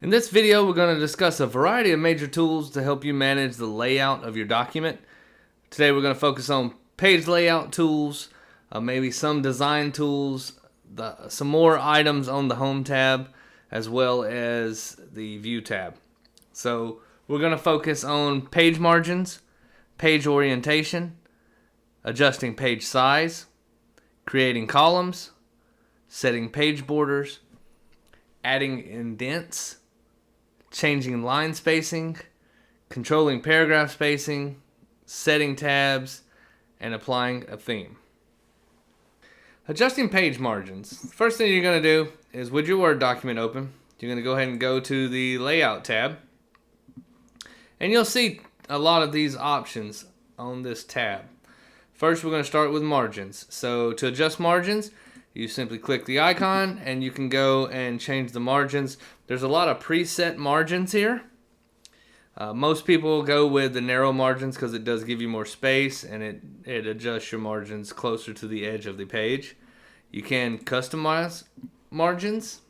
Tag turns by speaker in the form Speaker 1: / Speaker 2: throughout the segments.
Speaker 1: In this video, we're going to discuss a variety of major tools to help you manage the layout of your document. Today, we're going to focus on page layout tools, maybe some design tools, some more items on the Home tab, as well as the View tab. So, we're going to focus on page margins, page orientation, adjusting page size, creating columns, setting page borders, adding indents, changing line spacing, controlling paragraph spacing, setting tabs, and applying a theme. Adjusting page margins. First thing you're going to do is, with your Word document open, you're going to go ahead and go to the Layout tab. And you'll see a lot of these options on this tab. First, we're going to start with margins. So to adjust margins, you simply click the icon and you can go and change the margins. There's a lot of preset margins here. Most people go with the narrow margins because it does give you more space and it adjusts your margins closer to the edge of the page. You can customize margins,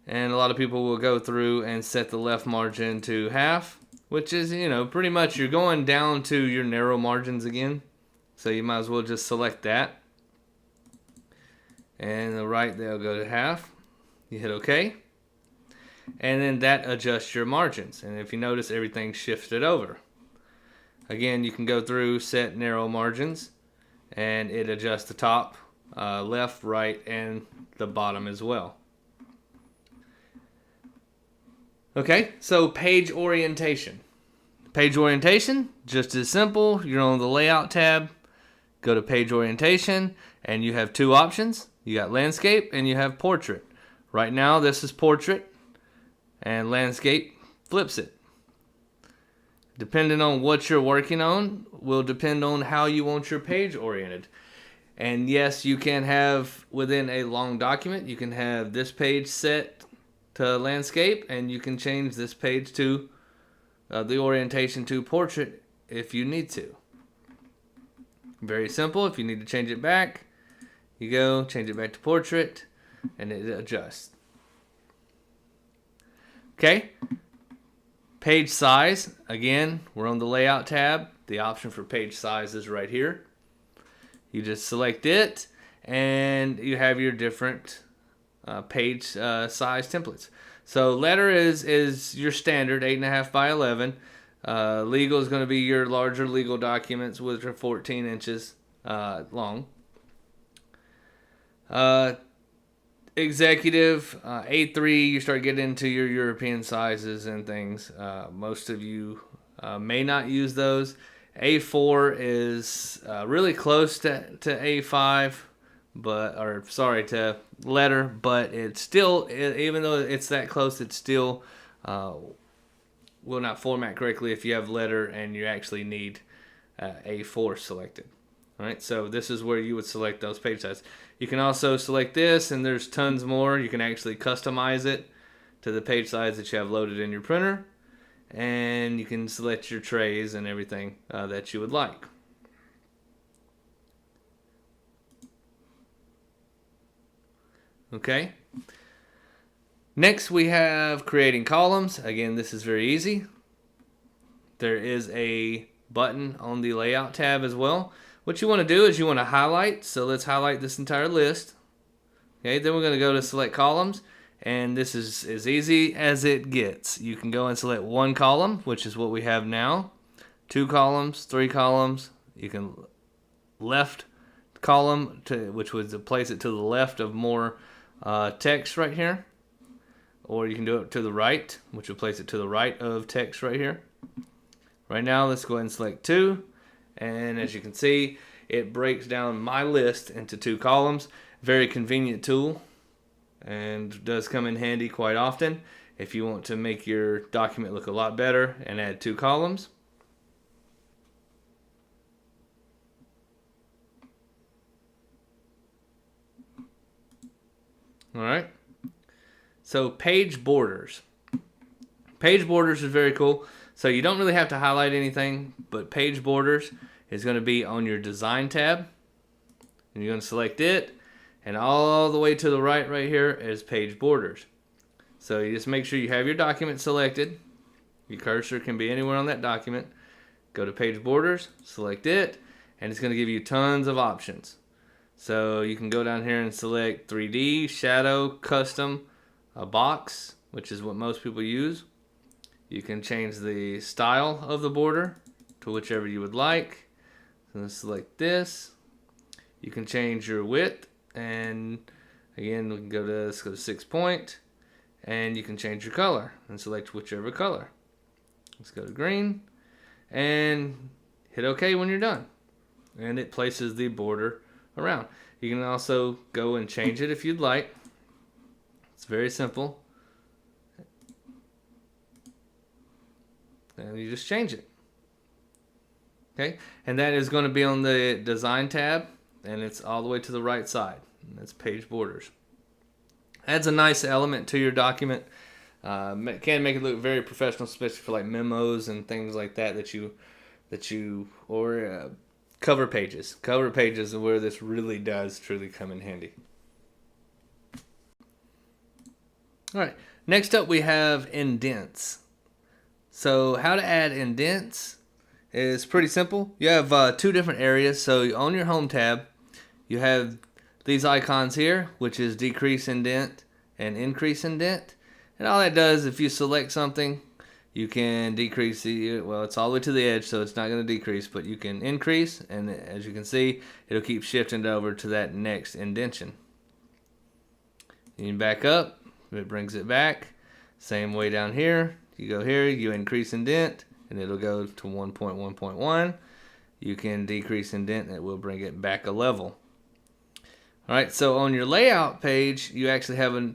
Speaker 1: and a lot of people will go through and set the left margin to half, which is, pretty much you're going down to your narrow margins again. So you might as well just select that. And the right, they'll go to half. You hit OK. And then that adjusts your margins. And if you notice, everything's shifted over. Again, you can go through, set narrow margins, and it adjusts the top, left, right, and the bottom as well. Okay, so page orientation. Page orientation, just as simple. You're on the Layout tab. Go to Page Orientation, and you have two options. You got Landscape and you have Portrait. Right now, this is Portrait, and Landscape flips it. Depending on what you're working on will depend on how you want your page oriented. And yes, you can have, within a long document, you can have this page set to Landscape, and you can change this page to the orientation to Portrait if you need to. Very simple. If you need to change it back, you go, change it back to Portrait, and it adjusts. Okay. Page size. Again, we're on the Layout tab. The option for page size is right here. You just select it, and you have your different page size templates. So letter is your standard 8.5 by 11. Legal is going to be your larger legal documents, which are 14 inches long. Executive, A3, you start getting into your European sizes and things. Most of you may not use those. A4 is really close to A5, to letter, but it's still, even though it's that close, it's still will not format correctly if you have letter and you actually need A4 selected. All right, so this is where you would select those page sizes. You can also select this, and there's tons more. You can actually customize it to the page size that you have loaded in your printer, and you can select your trays and everything that you would like. Okay. Next, we have creating columns. Again, this is very easy. There is a button on the Layout tab as well. What you want to do is you want to highlight. So let's highlight this entire list. Okay, then we're going to go to Select Columns. And this is as easy as it gets. You can go and select one column, which is what we have now. 2 columns, 3 columns. You can left column, which would place it to the left of more text right here. Or you can do it to the right, which will place it to the right of text right here. Right now, let's go ahead and select 2. And as you can see, it breaks down my list into 2 columns. Very convenient tool, and does come in handy quite often if you want to make your document look a lot better and add 2 columns. All right. So page borders. Page borders is very cool. So you don't really have to highlight anything, but page borders is going to be on your Design tab. And you're going to select it, and all the way to the right here is page borders. So you just make sure you have your document selected. Your cursor can be anywhere on that document. Go to page borders, select it, and it's going to give you tons of options. So you can go down here and select 3D, shadow, custom, a box, which is what most people use. You can change the style of the border to whichever you would like. So select this. You can change your width, and again, we can let's go to 6 point, and you can change your color and select whichever color. Let's go to green, and hit OK when you're done. And it places the border around. You can also go and change it if you'd like. It's very simple. And you just change it. Okay, and that is going to be on the design tab, and it's all the way to the right side. And that's page borders. Adds a nice element to your document. Can make it look very professional, especially for like memos and things like that or cover pages. Cover pages are where this really does truly come in handy. All right, next up we have indents. So how to add indents is pretty simple. You have 2 different areas. So on your home tab, you have these icons here, which is decrease indent and increase indent. And all that does, if you select something, you can decrease it's all the way to the edge, so it's not going to decrease, but you can increase, and as you can see, it'll keep shifting over to that next indentation. You can back up, it brings it back. Same way down here. You go here, you increase indent, and it'll go to 1.1.1. You can decrease indent, and it will bring it back a level. All right, so on your layout page, you actually have it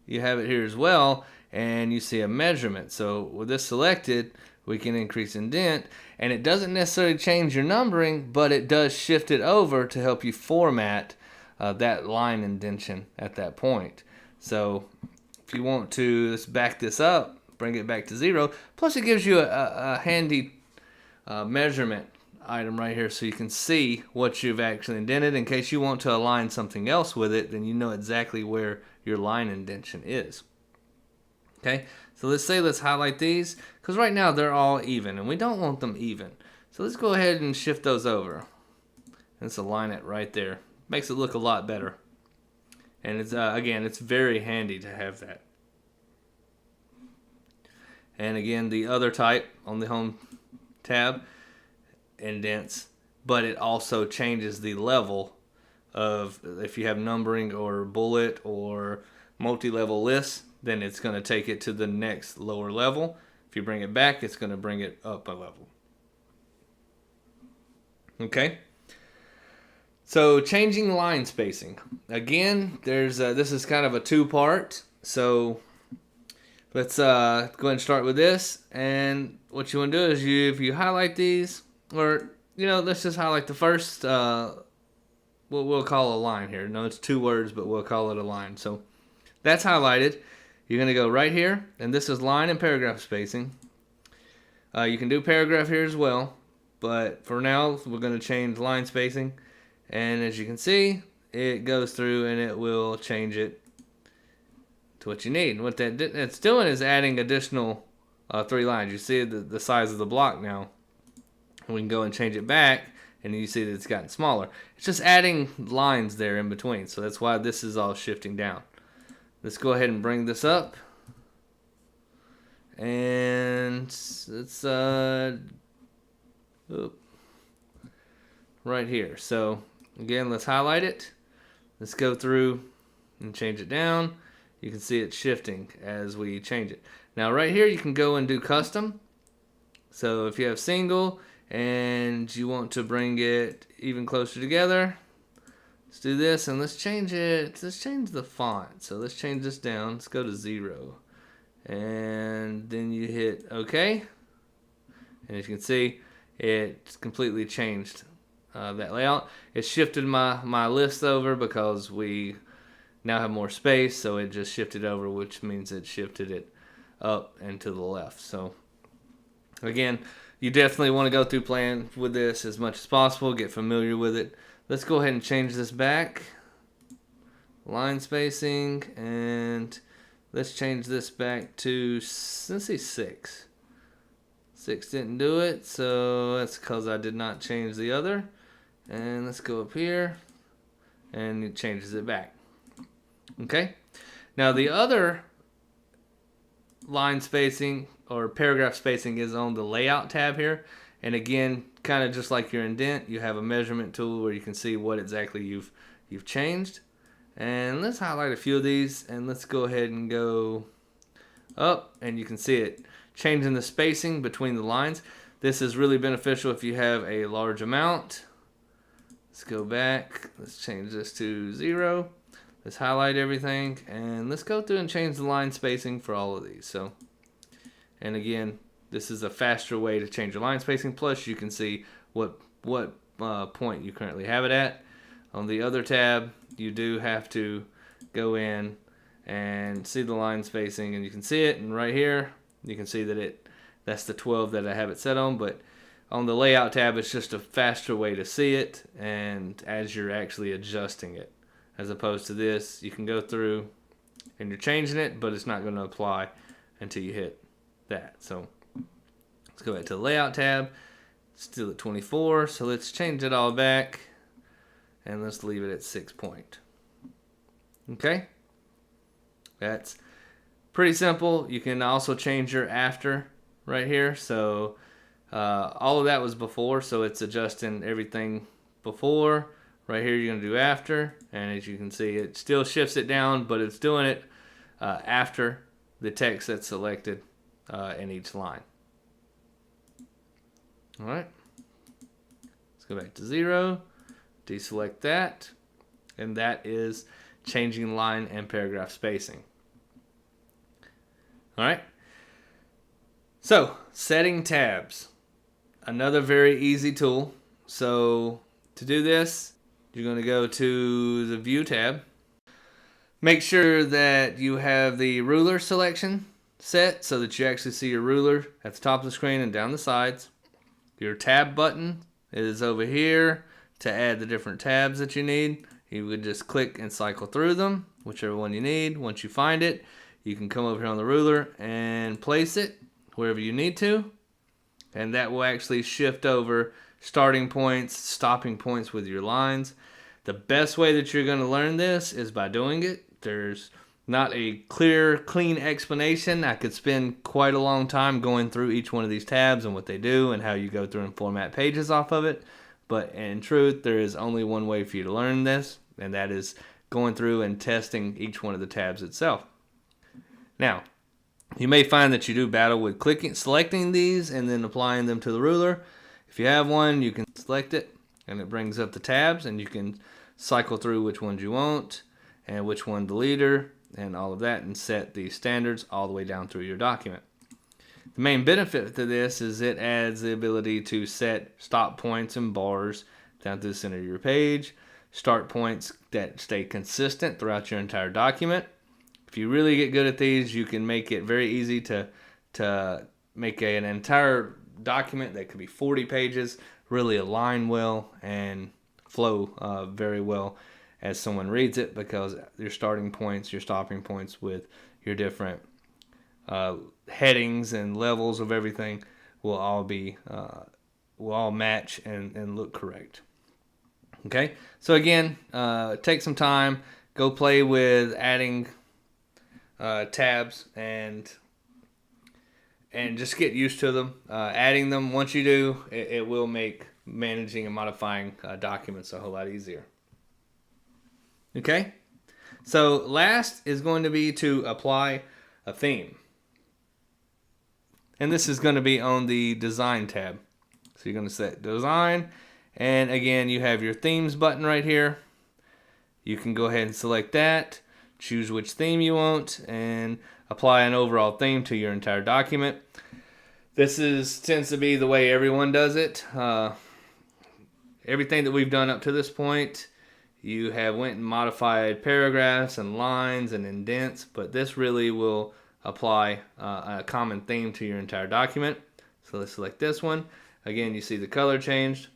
Speaker 1: here as well, and you see a measurement. So with this selected, we can increase indent, and it doesn't necessarily change your numbering, but it does shift it over to help you format that line indentation at that point. So if you want to, let's back this up, bring it back to 0. Plus it gives you a handy measurement item right here, so you can see what you've actually indented. In case you want to align something else with it, then you know exactly where your line indentation is. Okay, so let's highlight these, because right now they're all even, and we don't want them even. So let's go ahead and shift those over. Let's align it right there. Makes it look a lot better. And it's again, it's very handy to have that. And again, the other type on the home tab, indents, but it also changes the level of, if you have numbering or bullet or multi-level lists, then it's going to take it to the next lower level. If you bring it back, it's going to bring it up a level. Okay. So changing line spacing. Again, this is kind of a 2-part. So let's go ahead and start with this. And what you want to do is if you highlight these, or let's just highlight the first. We'll call a line here. No, it's 2 words, but we'll call it a line. So that's highlighted. You're going to go right here, and this is line and paragraph spacing. You can do paragraph here as well, but for now, we're going to change line spacing. And as you can see, it goes through and it will change it to what you need. And what it's doing is adding additional 3 lines. You see the size of the block now. We can go and change it back, and you see that it's gotten smaller. It's just adding lines there in between, so that's why this is all shifting down. Let's go ahead and bring this up, and it's right here. So again, let's highlight it. Let's go through and change it down. You can see it shifting as we change it. Now right here, you can go and do custom. So if you have single and you want to bring it even closer together, let's do this, and let's change it. Let's change the font. So let's change this down. Let's go to 0. And then you hit OK. And as you can see, it's completely changed that layout. It shifted my list over because we now have more space, so it just shifted over, which means it shifted it up and to the left. So again, you definitely want to go through plan with this as much as possible, get familiar with it. Let's go ahead and change this back. Line spacing, and Let's change this back to, let's see, 6. 6 didn't do it, so that's because I did not change the other. And let's go up here, and it changes it back. Okay? Now the other line spacing or paragraph spacing is on the layout tab here. And again, kind of just like your indent, you have a measurement tool where you can see what exactly you've changed. And let's highlight a few of these, and let's go ahead and go up, and you can see it changing the spacing between the lines. This is really beneficial if you have a large amount. Let's go back. Let's change this to 0. Let's highlight everything, and let's go through and change the line spacing for all of these. So, and again, this is a faster way to change your line spacing. Plus, you can see what point you currently have it at. On the other tab, you do have to go in and see the line spacing, and you can see it. And right here, you can see that that's the 12 that I have it set on. But on the layout tab, it's just a faster way to see it, and as you're actually adjusting it, as opposed to this, you can go through and you're changing it, but it's not going to apply until you hit that. So let's go back to the layout tab. Still at 24, so let's change it all back, and let's leave it at 6 point. Okay, that's pretty simple. You can also change your after right here. So all of that was before, so it's adjusting everything before. Right here you're going to do after, and as you can see, it still shifts it down, but it's doing it after the text that's selected in each line. Alright, let's go back to 0, deselect that, and that is changing line and paragraph spacing. Alright, so setting tabs, another very easy tool. So to do this, you're going to go to the View tab. Make sure that you have the ruler selection set so that you actually see your ruler at the top of the screen and down the sides. Your tab button is over here to add the different tabs that you need. You would just click and cycle through them, whichever one you need. Once you find it, you can come over here on the ruler and place it wherever you need to. And that will actually shift over starting points, stopping points with your lines. The best way that you're going to learn this is by doing it. There's not a clear, clean explanation. I could spend quite a long time going through each one of these tabs and what they do and how you go through and format pages off of it. But in truth, there is only one way for you to learn this, and that is going through and testing each one of the tabs itself. Now, you may find that you do battle with selecting these and then applying them to the ruler. If you have one, you can select it, and it brings up the tabs, and you can cycle through which ones you want and which one the leader and all of that, and set the standards all the way down through your document. The main benefit to this is it adds the ability to set stop points and bars down to the center of your page, start points that stay consistent throughout your entire document. If you really get good at these, you can make it very easy to make an entire document that could be 40 pages really align well and flow very well as someone reads it, because your starting points, your stopping points with your different headings and levels of everything will all match and look correct. Okay, so again, take some time, go play with adding tabs and just get used to them. Adding them, once you do, it will make managing and modifying documents a whole lot easier. Okay, so last is going to be to apply a theme. And this is going to be on the Design tab. So you're going to set Design, and again, you have your Themes button right here. You can go ahead and select that, choose which theme you want, and apply an overall theme to your entire document. This tends to be the way everyone does it. Everything that we've done up to this point, you have went and modified paragraphs and lines and indents, but this really will apply a common theme to your entire document. So let's select this one. Again, you see the color changed,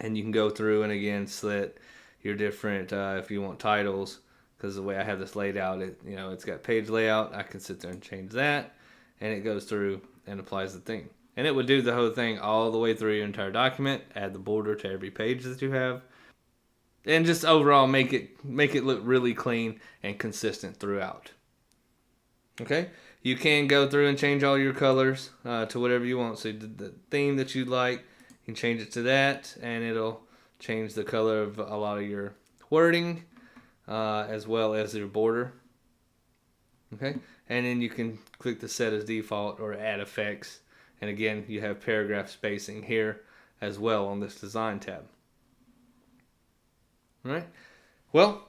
Speaker 1: and you can go through and again select your different, if you want titles, because the way I have this laid out, it's got page layout. I can sit there and change that, and it goes through and applies the theme. And it would do the whole thing all the way through your entire document, add the border to every page that you have, and just overall make it look really clean and consistent throughout. Okay, you can go through and change all your colors to whatever you want. So the theme that you like, you can change it to that, and it'll change the color of a lot of your wording as well as your border. Okay, and then you can click the set as default or add effects, and again you have paragraph spacing here as well on this design tab. All right, well,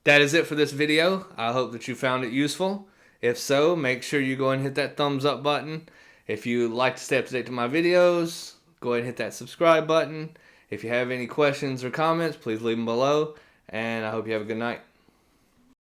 Speaker 1: that is it for this video. I hope that you found it useful. If so, make sure you go and hit that thumbs up button. If you like to stay up to date to my videos, go ahead and hit that subscribe button. If you have any questions or comments, please leave them below, and I hope you have a good night.